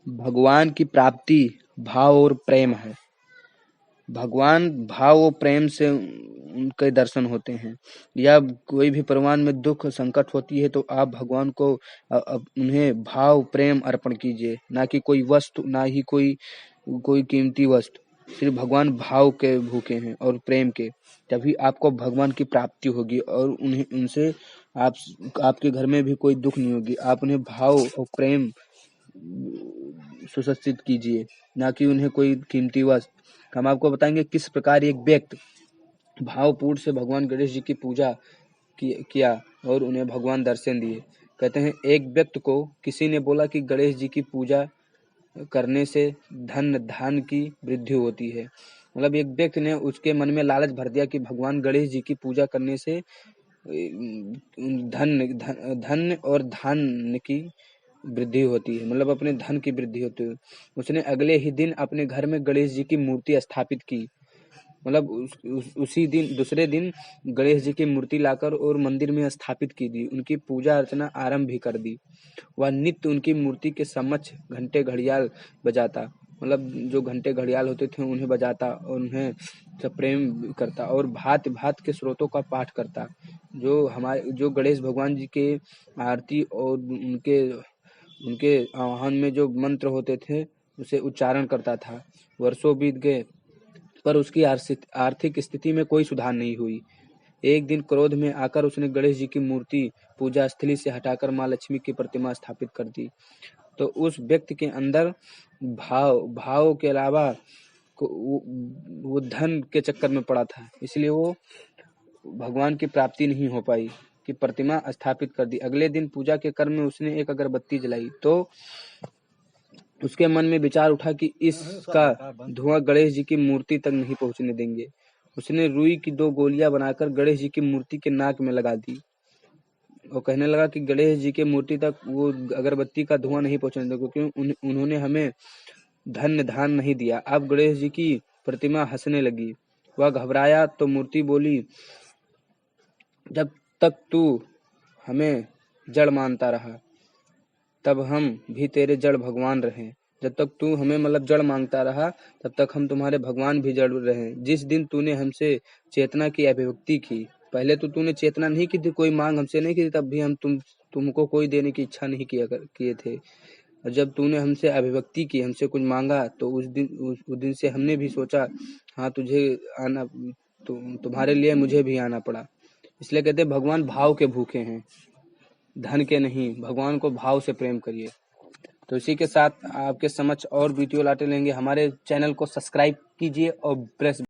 भगवान की प्राप्ति भाव और प्रेम है। भगवान भाव और प्रेम से उनके दर्शन होते हैं। या कोई भी परिवार में दुख संकट होती है तो आप भगवान को उन्हें भाव प्रेम अर्पण कीजिए, ना कि कोई वस्तु, ना ही कोई कोई कीमती वस्तु। सिर्फ भगवान भाव के भूखे हैं और प्रेम के, तभी आपको भगवान की प्राप्ति होगी और उन्हें उनसे आप आपके घर में भी कोई दुख नहीं होगी। आप उन्हें भाव और प्रेम सुसज्जित कीजिए, ना कि उन्हें कोई कीमती वस्तु। हम आपको बताएंगे किस प्रकार एक व्यक्ति भावपूर्ण से भगवान गणेश जी की पूजा किया और उन्हें भगवान दर्शन दिए। कहते हैं एक व्यक्ति को किसी ने बोला कि गणेश जी की पूजा करने से धन की वृद्धि होती है। मतलब एक व्यक्ति ने उसके मन में लालच भर दिया कि भगवान गणेश जी की पूजा करने से धन और धान्य की वृद्धि होती है, मतलब अपने धन की वृद्धि होती है। उसने अगले ही दिन अपने घर में गणेश जी की मूर्ति स्थापित की। मतलब उसी दिन दूसरे दिन गणेश जी की मूर्ति लाकर और मंदिर में स्थापित की दी। उनकी पूजा अर्चना आरंभ भी कर दी। वह नित्य उनकी मूर्ति के समक्ष घंटे घड़ियाल बजाता, मतलब जो घंटे घड़ियाल होते थे उन्हें बजाता और उन्हें सब प्रेम करता और भांति भांति के स्रोतों का पाठ करता। जो गणेश भगवान जी के आरती और उनके आह्वान में जो मंत्र होते थे उसे उच्चारण करता था। वर्षों बीत गए पर उसकी आर्थिक स्थिति में कोई सुधार नहीं हुई। एक दिन क्रोध में आकर उसने गणेश जी की मूर्ति पूजा स्थली से हटाकर माँ लक्ष्मी की प्रतिमा स्थापित कर दी। तो उस व्यक्ति के अंदर भाव के अलावा वो धन के चक्कर में पड़ा था, इसलिए वो भगवान की प्राप्ति नहीं हो पाई कि प्रतिमा स्थापित कर दी। अगले दिन पूजा के क्रम में उसने एक अगरबत्ती जलाई तो उसके मन में विचार उठा कि इसका धुआं गणेश जी की मूर्ति तक नहीं पहुंचने देंगे। उसने रुई की 2 गोलियां बनाकर गणेश जी की मूर्ति के नाक में लगा दी और कहने लगा कि गणेश जी की मूर्ति तक वो अगरबत्ती का धुआं नहीं पहुंचने देगा, क्योंकि उन्होंने हमें धन्य धान नहीं दिया। अब गणेश जी की प्रतिमा हंसने लगी। वह घबराया तो मूर्ति बोली, जब तक तू हमें जड़ मानता रहा तब हम भी तेरे जड़ भगवान रहे। जब तक तू हमें मतलब जड़ मांगता रहा तब तक हम तुम्हारे भगवान भी जड़ रहे। जिस दिन तूने हमसे चेतना की अभिव्यक्ति की, पहले तो तूने चेतना नहीं की थी, कोई मांग हमसे नहीं की थी, तब भी हम तुमको कोई देने की इच्छा नहीं किए थे। और जब तूने हमसे अभिव्यक्ति की, हमसे कुछ मांगा, तो उस दिन से हमने भी सोचा हाँ तुझे आना, तुम्हारे लिए मुझे भी आना पड़ा। इसलिए कहते भगवान भाव के भूखे हैं, धन के नहीं। भगवान को भाव से प्रेम करिए। तो इसी के साथ आपके समक्ष और वीडियो लाते लेंगे। हमारे चैनल को सब्सक्राइब कीजिए और प्रेस